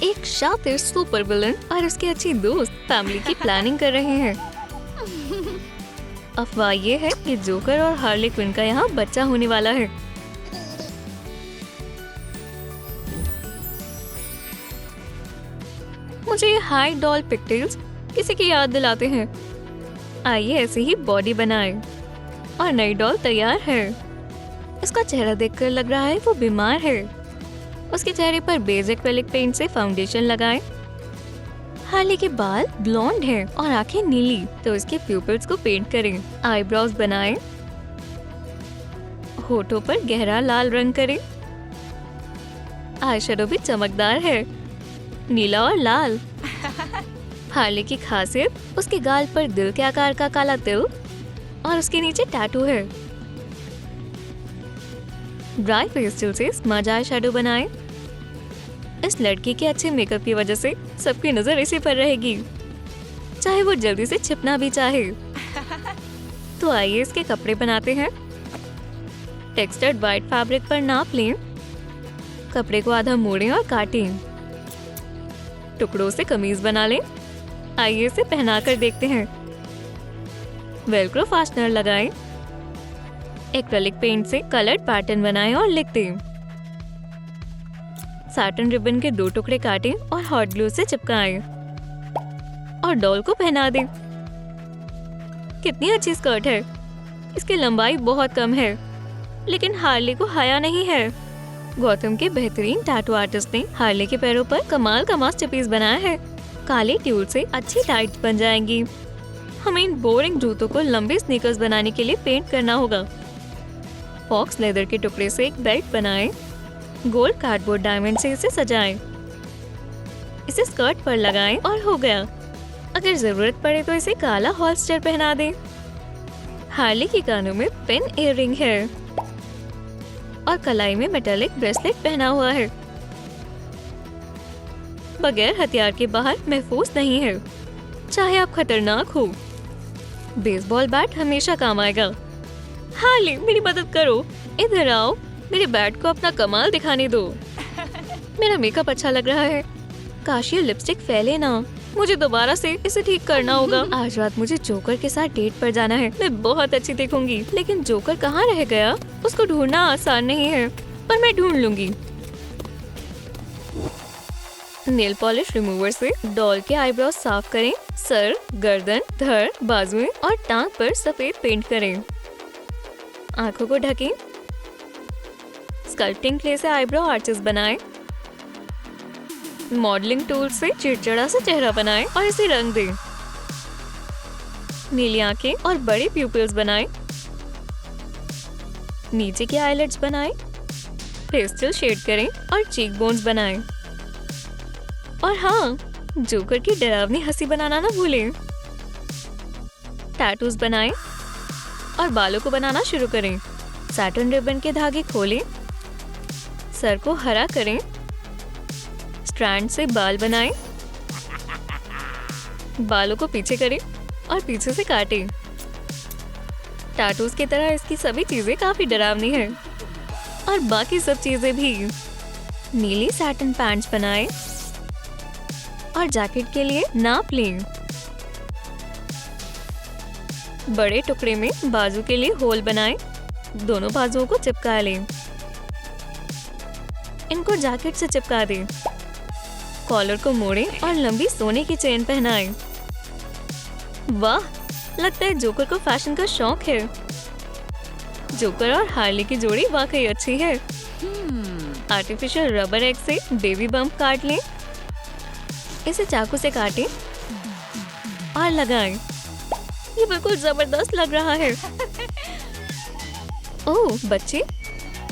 एक शातिर super villain और उसके अच्छी दोस्त फैमिली की प्लानिंग कर रहे हैं। अफवाह ये है कि जोकर और हार्ले क्विन का यहाँ बच्चा होने वाला है। मुझे ये हाई डॉल पिगटेल्स किसी की याद दिलाते हैं। आइए ऐसे ही बॉडी बनाए और नई डॉल तैयार है। इसका चेहरा देखकर लग रहा है वो बीमार है। उसके चेहरे पर बेज एक्रेलिक पेंट से फाउंडेशन लगाएं। हार्ले के बाल ब्लॉन्ड हैं और आंखें नीली, तो इसके प्यूपिल्स को पेंट करें। आईब्रोज बनाएं। होठों पर गहरा लाल रंग करें। आई शेडो भी चमकदार है, नीला और लाल। हार्ले की खासियत उसके गाल पर दिल के आकार का काला तिल और उसके नीचे टैटू है। ड्राई पेस्टल से स्मज आई शेडो बनाएं। इस लड़की के अच्छे मेकअप की वजह से सबकी नजर इसी पर रहेगी, चाहे वो जल्दी से छिपना भी चाहे। तो आइए इसके कपड़े बनाते हैं। टेक्सचर्ड व्हाइट फैब्रिक पर नाप लें। कपड़े को आधा मोड़ें और काटें। टुकड़ों से कमीज बना लें। आइए इसे पहनाकर देखते हैं। वेलक्रो फास्टनर लगाएं। एक्रेलिक पेंट से कलर्ड पैटर्न बनाएं और लिख दें। सैटिन रिबन के 2 टुकड़े काटें और हॉट ग्लू से चिपकाएं और डॉल को पहना दें। कितनी अच्छी स्कर्ट है। इसकी लंबाई बहुत कम है, लेकिन हार्ले को हया नहीं है। गौतम के बेहतरीन टैटू आर्टिस्ट ने हार्ले के पैरों पर कमाल का मास्टरपीस बनाया है। काले ट्यूल से अच्छी टाइट्स बन जाएंगी। हमें इन बोरिंग जूतों को लंबे स्नीकर्स बनाने के लिए पेंट करना होगा। फॉक्स लेदर के टुकड़े से एक बेल्ट बनाएं। गोल्ड कार्डबोर्ड डायमंड से इसे सजाएं। इसे स्कर्ट पर लगाएं और हो गया। अगर जरूरत पड़े तो इसे काला हॉल्स्टर पहना दें। हार्ले की कानों में पिन इयररिंग है और कलाई में मेटालिक ब्रेसलेट पहना हुआ है। बगैर हथियार के बाहर महफूज नहीं है, चाहे आप खतरनाक हो। बेसबॉल बैट हमेशा काम आएगा। हार्ले मेरी मदद करो, इधर आओ, मेरे बैट को अपना कमाल दिखाने दो। मेरा मेकअप अच्छा लग रहा है, काश ये लिपस्टिक फैले ना। मुझे दोबारा से इसे ठीक करना होगा। आज रात मुझे जोकर के साथ डेट पर जाना है। मैं बहुत अच्छी दिखूंगी, लेकिन जोकर कहाँ रह गया? उसको ढूंढना आसान नहीं है, पर मैं ढूंढ लूंगी। नेल पॉलिश रिमूवर से डॉल के आईब्रोज साफ करें। सर, गर्दन, धड़, बाजुएं और टांग पर सफेद पेंट करें। आंखों को ढकें। स्कल्पटिंग क्ले से आईब्रो आर्चेस बनाएं। मॉडलिंग टूल से चिड़चिड़ा सा चेहरा बनाएं और इसे रंग दें। नीली आंखें और बड़े प्यूपिल्स बनाएं। नीचे के आईलिड्स बनाएं। पेस्टल शेड करें और चीक बोन्स बनाएं। और हाँ, जोकर की डरावनी हंसी बनाना ना भूलें। टैटूज बनाएं और बालों को बनाना शुरू करें। सैटिन रिबन के धागे खोलें। सर को हरा करें। स्ट्रैंड से बाल बनाएं। बालों को पीछे करें और पीछे से काटें। टैटूज की तरह इसकी सभी चीजें काफी डरावनी हैं। और बाकी सब चीजें भी। नीली सैटिन पैंट्स बनाएं और जैकेट के लिए नाप लें। बड़े टुकड़े में बाजू के लिए होल बनाएं। दोनों बाजुओं को चिपका लें। इनको जैकेट से चिपका दें। कॉलर को मोड़ें और लंबी सोने की चेन पहनाएं। वाह, लगता है जोकर को फैशन का शौक है। जोकर और हार्ले की जोड़ी वाकई अच्छी है। आर्टिफिशियल रबर एग से बेबी बम्प काट लें। इसे चाकू से काटें और लगाएं। ये बिल्कुल जबरदस्त लग रहा है। ओह बच्चे,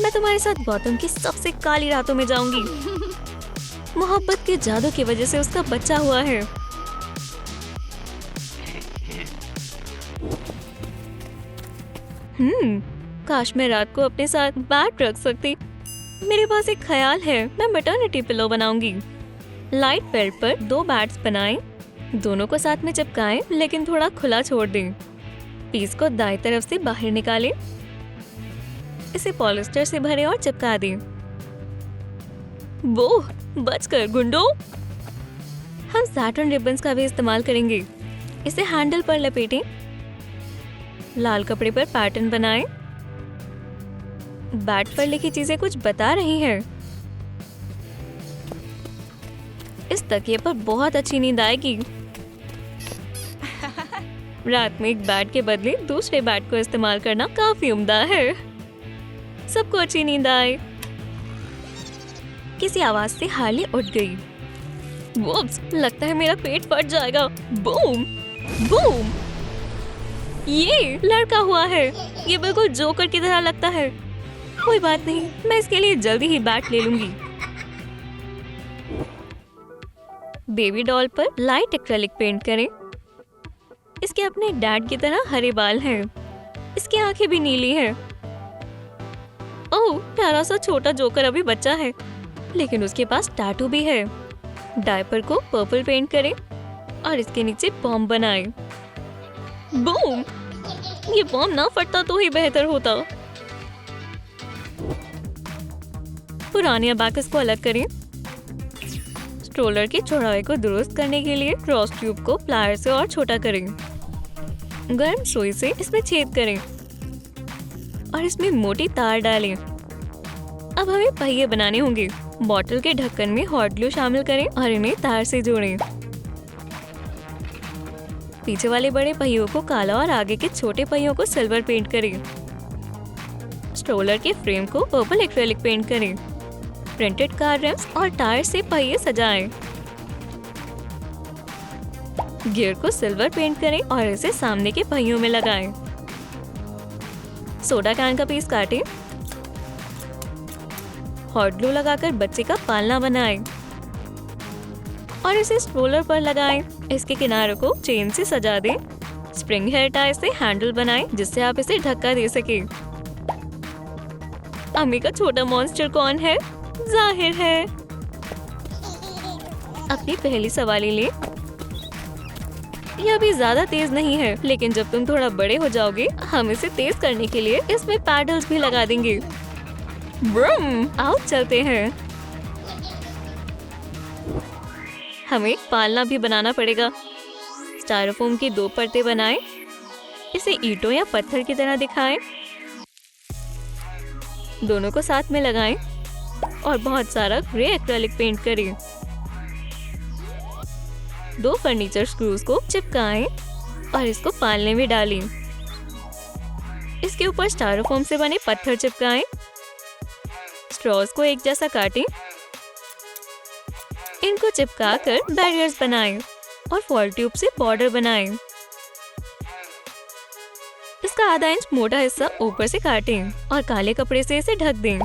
मैं तुम्हारे साथ गौतम की सबसे काली रातों में जाऊंगी। मोहब्बत के जादू की वजह से उसका बच्चा हुआ है। काश मैं रात को अपने साथ बैट रख सकती। मेरे पास एक ख्याल है, मैं मैटरनिटी पिलो बनाऊंगी। लाइट फेल्ट पर 2 बैट्स बनाएं। दोनों को साथ में चिपकाएं, लेकिन थोड़ा खुला छोड़ दें। पीस को दाईं तरफ से बाहर निकालें। इसे पॉलिस्टर से भरें और चिपका दें। वो बचकर गुंडो। हम सैटर्न रिबन्स का भी इस्तेमाल करेंगे। इसे हैंडल पर लपेटें, लाल कपड़े पर पैटर्न बनाएं। बैट पर लिखी चीजें कुछ बता रही हैं। इस तकिए पर बहुत अच्छी नींद आएगी। रात में एक बैट के बदले दूसरे बैट को इस्तेमाल करना काफी उम्दा है। सबको अच्छी नींद आए। किसी आवाज से हार्ली उठ गई। वुप्स, लगता है मेरा पेट फट जाएगा। Boom boom. ये लड़का हुआ है। ये बिल्कुल जोकर की तरह लगता है। कोई बात नहीं, मैं इसके लिए जल्दी ही बैट ले लूंगी। बेबी डॉल पर लाइट एक्रेलिक पेंट करें। इसके अपने डैड की तरह हरे बाल हैं। इसकी आंखें भी नीली हैं। ओह, प्यारा सा छोटा जोकर अभी बच्चा है, लेकिन उसके पास टैटू भी है। डायपर को पर्पल पेंट करें और इसके नीचे बॉम्ब बनाएं। बूम! ये बॉम्ब ना फटता तो ही बेहतर होता। पुराने अबैकस को अलग करें। स्ट्रोलर की चौड़ाई को दुरुस्त करने के लिए क्रॉस ट्यूब को प्लायर से और छोटा करें। गर्म सुई से इसमें छेद करें और इसमें मोटी तार डालें। अब हमें पहिए बनाने होंगे। बॉटल के ढक्कन में हॉट ग्लू शामिल करें और इन्हें तार से जोड़ें। पीछे वाले बड़े पहियों को काला और आगे के छोटे पहियों को सिल्वर पेंट करें। स्ट्रोलर के फ्रेम को पर्पल एक्रेलिक पेंट करें। प्रिंटेड कार रिम्स और टायर से पहिए सजाएं। गियर को सिल्वर पेंट करें और इसे सामने के पहियों में लगाएं। सोडा कैन का पीस काटें। हॉट ग्लू लगाकर बच्चे का पालना बनाएं और इसे स्ट्रोलर पर लगाएं। इसके किनारों को चेन से सजा दें। स्प्रिंग हेयर टाई से हैंडल बनाएं जिससे आप इसे धक्का दे सकें। अम्मी का छोटा मॉन्स्टर कौन है? जाहिर है। अपनी पहली सवारी ले। यह अभी ज्यादा तेज नहीं है, लेकिन जब तुम थोड़ा बड़े हो जाओगे हम इसे तेज करने के लिए इसमें पैडल्स भी लगा देंगे। ब्रूम! आओ चलते हैं। हमें पालना भी बनाना पड़ेगा। स्टायरोफोम की 2 परतें बनाएं। इसे ईंटों या पत्थर की तरह दिखाएं। दोनों को साथ में लगाएं और बहुत सारा ग्रे एक्रेलिक पेंट करें। 2 फर्नीचर स्क्रूज को चिपकाएं और इसको पालने में डालें। इसके ऊपर स्टायरोफोम से बने पत्थर चिपकाएं। स्ट्रॉज को एक जैसा काटें। इनको चिपकाकर बैरियर्स बनाएं और फॉल ट्यूब से बॉर्डर बनाएं। इसका आधा इंच मोटा हिस्सा ऊपर से काटें और काले कपड़े से इसे ढक दें।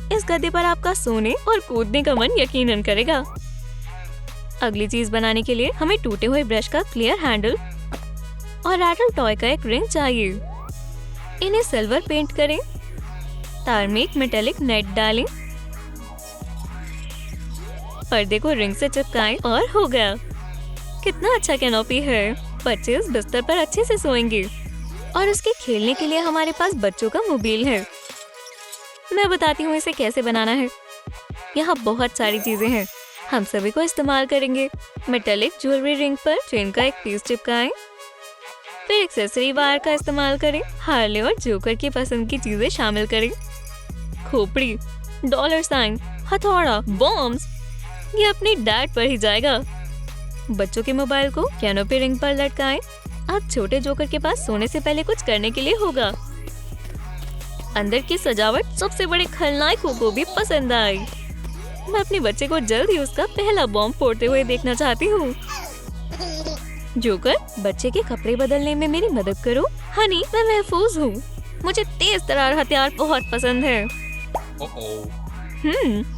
इस गद्दे पर आपका सोने और कूदने का मन यकीनन करेगा। अगली चीज बनाने के लिए हमें टूटे हुए ब्रश का क्लियर हैंडल और रैटल टॉय का एक रिंग चाहिए। इन्हें सिल्वर पेंट करें। तार में एक मेटेलिक नेट डालें। पर्दे को रिंग से चिपकाएं और हो गया। कितना अच्छा कैनोपी है। बच्चे इस बिस्तर पर अच्छे से सोएंगे और इसके खेलने के लिए हमारे पास बच्चों का मोबाइल है। मैं बताती हूँ इसे कैसे बनाना है। यहाँ बहुत सारी चीजें हैं, हम सभी को इस्तेमाल करेंगे। मेटेलिक ज्वेलरी रिंग पर चेन का एक पीस चिपकाएं। फिर एक्सेसरी वायर का इस्तेमाल करें। हार्ले और जोकर की पसंद की चीजें शामिल करें। खोपड़ी, डॉलर साइन, हथौड़ा, बॉम्ब्स, ये अपनी डैड पर ही जाएगा। बच्चों के मोबाइल को कैनोपी रिंग पर लटकाएं। अब छोटे जोकर के पास सोने से पहले कुछ करने के लिए होगा। अंदर की सजावट सबसे बड़े खलनायकों को भी पसंद आई। मैं अपने बच्चे को जल्द ही उसका पहला बॉम्ब फोड़ते हुए देखना चाहती हूँ। जोकर, बच्चे के कपड़े बदलने में मेरी मदद करो। हनी, मैं महफूज हूँ। मुझे तेज तरार हथियार बहुत पसंद है।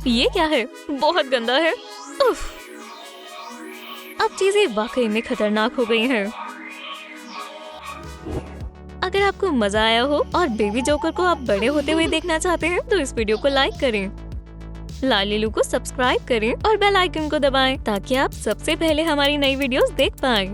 ये क्या है? बहुत गंदा है। उफ। अब चीजें वाकई में खतरनाक हो गई हैं। अगर आपको मजा आया हो और बेबी जोकर को आप बड़े होते हुए देखना चाहते हैं तो इस वीडियो को लाइक करें, लालीलू को सब्सक्राइब करें और बेल आइकन को दबाएं ताकि आप सबसे पहले हमारी नई वीडियोस देख पाएं।